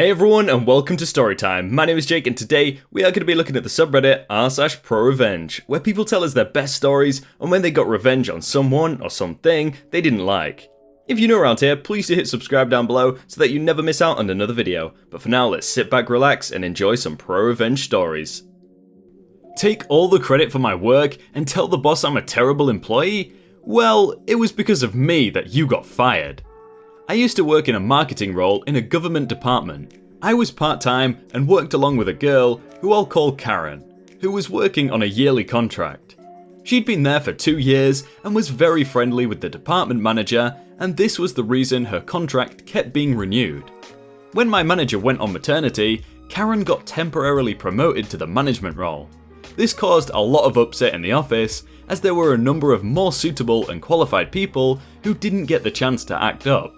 Hey everyone and welcome to Storytime. My name is Jake and today we are going to be looking at the subreddit r/prorevenge, where people tell us their best stories and when they got revenge on someone or something they didn't like. If you're new around here, please do hit subscribe down below so that you never miss out on another video. But for now, let's sit back, relax and enjoy some pro-revenge stories. Take all the credit for my work and tell the boss I'm a terrible employee? Well, it was because of me that you got fired. I used to work in a marketing role in a government department. I was part-time and worked along with a girl who I'll call Karen, who was working on a yearly contract. She'd been there for 2 years and was very friendly with the department manager, and this was the reason her contract kept being renewed. When my manager went on maternity, Karen got temporarily promoted to the management role. This caused a lot of upset in the office, as there were a number of more suitable and qualified people who didn't get the chance to act up.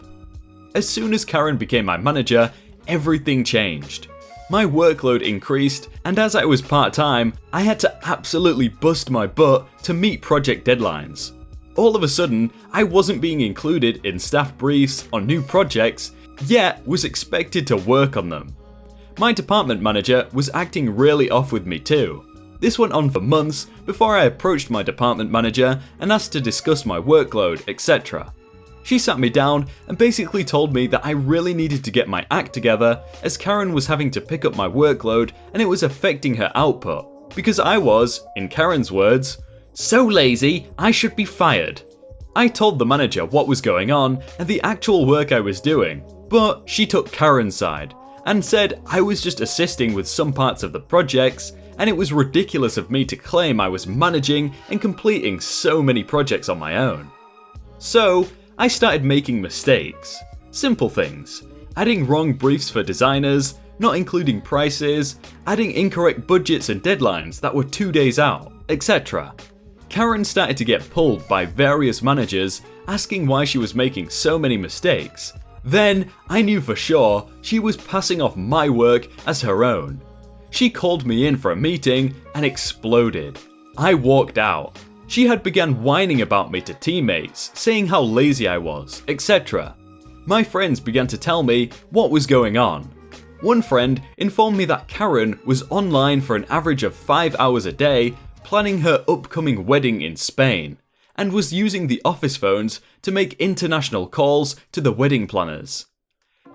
As soon as Karen became my manager, everything changed. My workload increased, and as I was part-time, I had to absolutely bust my butt to meet project deadlines. All of a sudden, I wasn't being included in staff briefs on new projects, yet was expected to work on them. My department manager was acting really off with me too. This went on for months before I approached my department manager and asked to discuss my workload, etc. She sat me down and basically told me that I really needed to get my act together, as Karen was having to pick up my workload and it was affecting her output, because I was, in Karen's words, so lazy I should be fired. I told the manager what was going on and the actual work I was doing, but she took Karen's side and said I was just assisting with some parts of the projects, and it was ridiculous of me to claim I was managing and completing so many projects on my own. So I started making mistakes. Simple things. Adding wrong briefs for designers, not including prices, adding incorrect budgets and deadlines that were 2 days out, etc. Karen started to get pulled by various managers asking why she was making so many mistakes. Then I knew for sure she was passing off my work as her own. She called me in for a meeting and exploded. I walked out. She had begun whining about me to teammates, saying how lazy I was, etc. My friends began to tell me what was going on. One friend informed me that Karen was online for an average of 5 hours a day planning her upcoming wedding in Spain, and was using the office phones to make international calls to the wedding planners.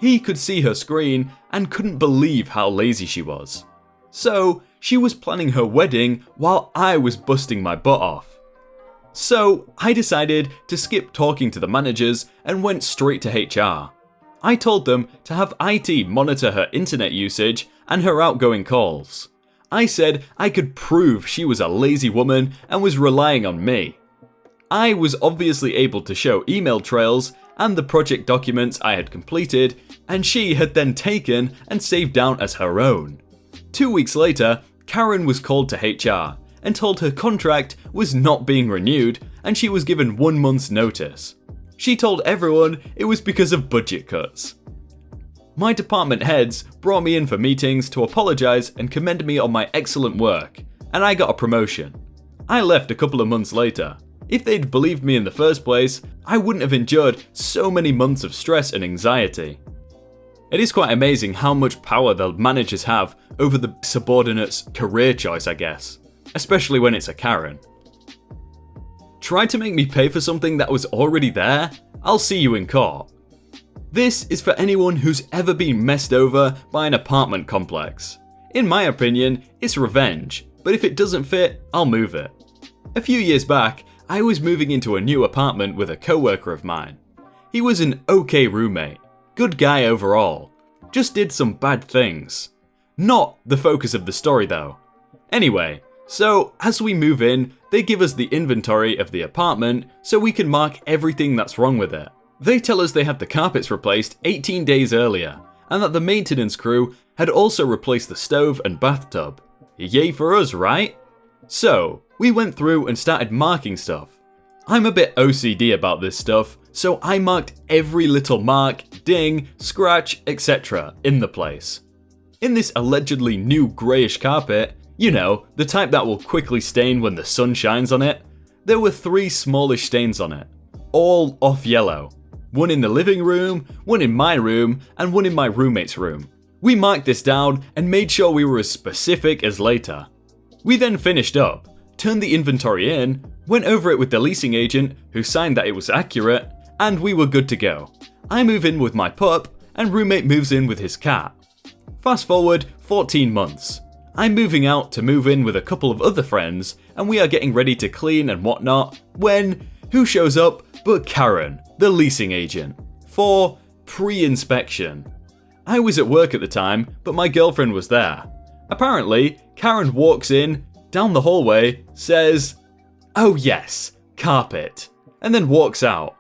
He could see her screen and couldn't believe how lazy she was. So she was planning her wedding while I was busting my butt off. So I decided to skip talking to the managers and went straight to HR. I told them to have IT monitor her internet usage and her outgoing calls. I said I could prove she was a lazy woman and was relying on me. I was obviously able to show email trails and the project documents I had completed, and she had then taken and saved down as her own. 2 weeks later, Karen was called to HR and told her contract was not being renewed and she was given 1 month's notice. She told everyone it was because of budget cuts. My department heads brought me in for meetings to apologise and commend me on my excellent work, and I got a promotion. I left a couple of months later. If they'd believed me in the first place, I wouldn't have endured so many months of stress and anxiety. It is quite amazing how much power the managers have over the subordinate's career choice, I guess. Especially when it's a Karen. Try to make me pay for something that was already there? I'll see you in court. This is for anyone who's ever been messed over by an apartment complex. In my opinion, it's revenge, but if it doesn't fit, I'll move it. A few years back, I was moving into a new apartment with a co-worker of mine. He was an okay roommate, good guy overall, just did some bad things. Not the focus of the story though. Anyway, so as we move in, they give us the inventory of the apartment so we can mark everything that's wrong with it. They tell us they had the carpets replaced 18 days earlier, and that the maintenance crew had also replaced the stove and bathtub. Yay for us, right? So, we went through and started marking stuff. I'm a bit OCD about this stuff, so I marked every little mark, ding, scratch, etc. in the place. In this allegedly new greyish carpet, you know, the type that will quickly stain when the sun shines on it, there were 3 smallish stains on it, all off yellow. One in the living room, one in my room, and one in my roommate's room. We marked this down and made sure we were as specific as later. We then finished up, turned the inventory in, went over it with the leasing agent who signed that it was accurate, and we were good to go. I move in with my pup and roommate moves in with his cat. Fast forward 14 months. I'm moving out to move in with a couple of other friends and we are getting ready to clean and whatnot when who shows up but Karen, the leasing agent, for pre-inspection. I was at work at the time, but my girlfriend was there. Apparently, Karen walks in, down the hallway, says, "Oh yes, carpet," and then walks out.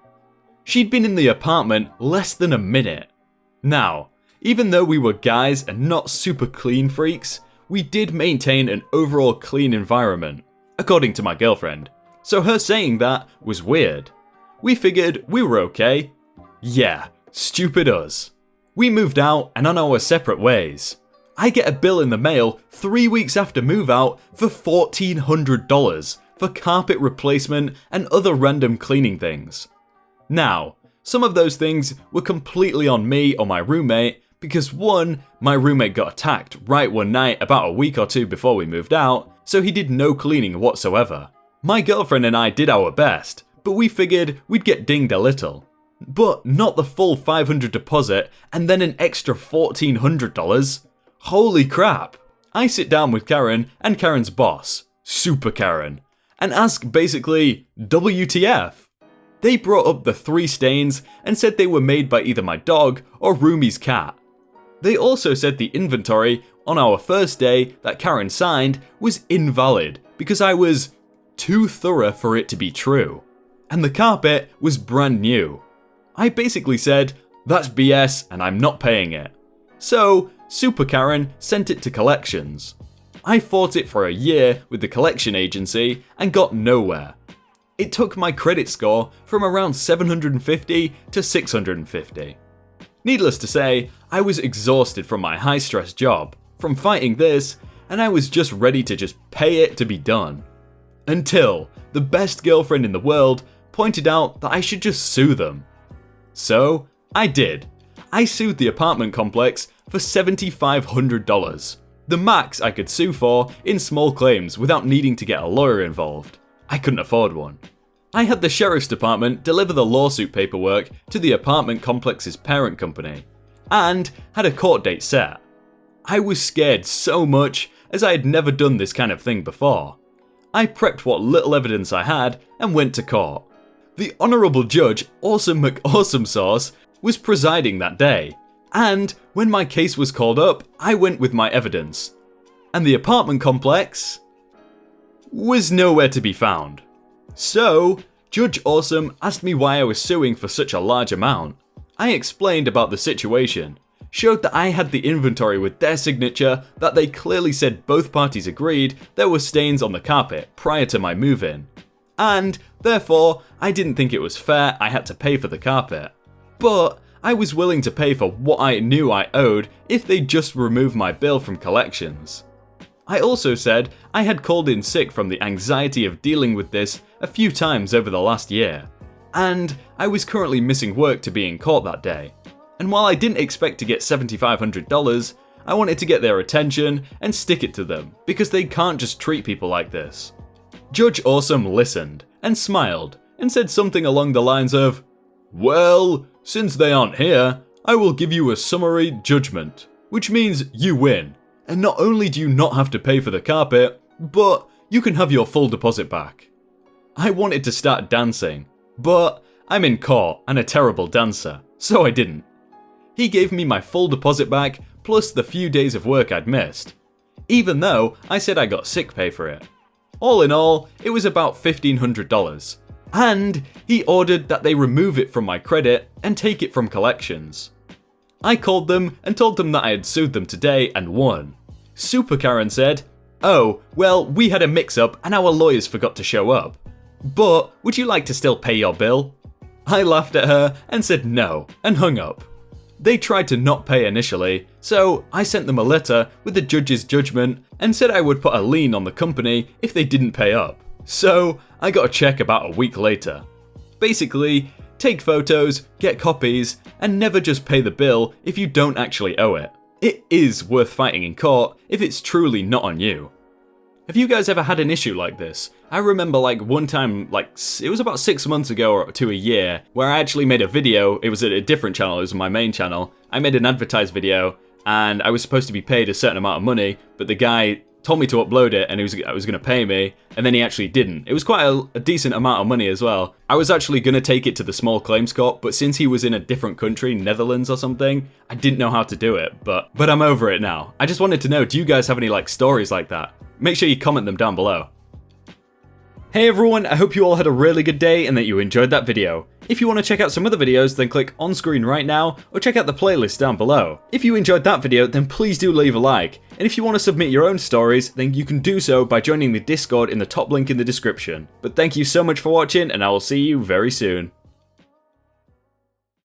She'd been in the apartment less than a minute. Now, even though we were guys and not super clean freaks, we did maintain an overall clean environment, according to my girlfriend. So her saying that was weird. We figured we were okay. Yeah, stupid us. We moved out and on our separate ways. I get a bill in the mail 3 weeks after move out for $1,400 for carpet replacement and other random cleaning things. Now, some of those things were completely on me or my roommate because one, my roommate got attacked right one night about a week or two before we moved out, so he did no cleaning whatsoever. My girlfriend and I did our best, but we figured we'd get dinged a little. But not the full $500 deposit and then an extra $1,400. Holy crap. I sit down with Karen and Karen's boss, Super Karen, and ask basically, WTF? They brought up the 3 stains and said they were made by either my dog or Roomy's cat. They also said the inventory on our first day that Karen signed was invalid because I was too thorough for it to be true. And the carpet was brand new. I basically said, that's BS and I'm not paying it. So, Super Karen sent it to collections. I fought it for a year with the collection agency and got nowhere. It took my credit score from around 750 to 650. Needless to say, I was exhausted from my high-stress job, from fighting this, and I was just ready to just pay it to be done. Until the best girlfriend in the world pointed out that I should just sue them. So, I did. I sued the apartment complex for $7,500, the max I could sue for in small claims without needing to get a lawyer involved. I couldn't afford one. I had the sheriff's department deliver the lawsuit paperwork to the apartment complex's parent company, and had a court date set. I was scared so much as I had never done this kind of thing before. I prepped what little evidence I had and went to court. The Honourable Judge Awesome McAwesome Sauce was presiding that day, and when my case was called up, I went with my evidence. And the apartment complex was nowhere to be found. So, Judge Awesome asked me why I was suing for such a large amount. I explained about the situation, showed that I had the inventory with their signature, that they clearly said both parties agreed there were stains on the carpet prior to my move-in. And, therefore, I didn't think it was fair I had to pay for the carpet. But, I was willing to pay for what I knew I owed if they just removed my bill from collections. I also said I had called in sick from the anxiety of dealing with this a few times over the last year, and I was currently missing work to be in court that day. And while I didn't expect to get $7,500, I wanted to get their attention and stick it to them because they can't just treat people like this. Judge Awesome listened and smiled and said something along the lines of, "Well, since they aren't here, I will give you a summary judgment, which means you win. And not only do you not have to pay for the carpet, but you can have your full deposit back." I wanted to start dancing, but I'm in court and a terrible dancer, so I didn't. He gave me my full deposit back plus the few days of work I'd missed, even though I said I got sick pay for it. All in all, it was about $1,500, and he ordered that they remove it from my credit and take it from collections. I called them and told them that I had sued them today and won. Super Karen said, "Oh, well, we had a mix-up and our lawyers forgot to show up. But would you like to still pay your bill?" I laughed at her and said no and hung up. They tried to not pay initially, so I sent them a letter with the judge's judgment and said I would put a lien on the company if they didn't pay up. So I got a check about a week later. Basically, take photos, get copies, and never just pay the bill if you don't actually owe it. it is worth fighting in court if it's truly not on you. Have you guys ever had an issue like this? I remember one time, it was about 6 months ago or to a year, where I actually made a video. It was at a different channel, it was my main channel. I made an advertised video and I was supposed to be paid a certain amount of money, but the guy told me to upload it and I was going to pay me, and then he actually didn't. It was quite a decent amount of money as well. I was actually going to take it to the small claims court, but since he was in a different country, Netherlands or something, I didn't know how to do it, but I'm over it now. I just wanted to know, do you guys have any stories like that? Make sure you comment them down below. Hey everyone, I hope you all had a really good day and that you enjoyed that video. If you want to check out some other videos, then click on screen right now, or check out the playlist down below. If you enjoyed that video, then please do leave a like. And if you want to submit your own stories, then you can do so by joining the Discord in the top link in the description. But thank you so much for watching, and I will see you very soon.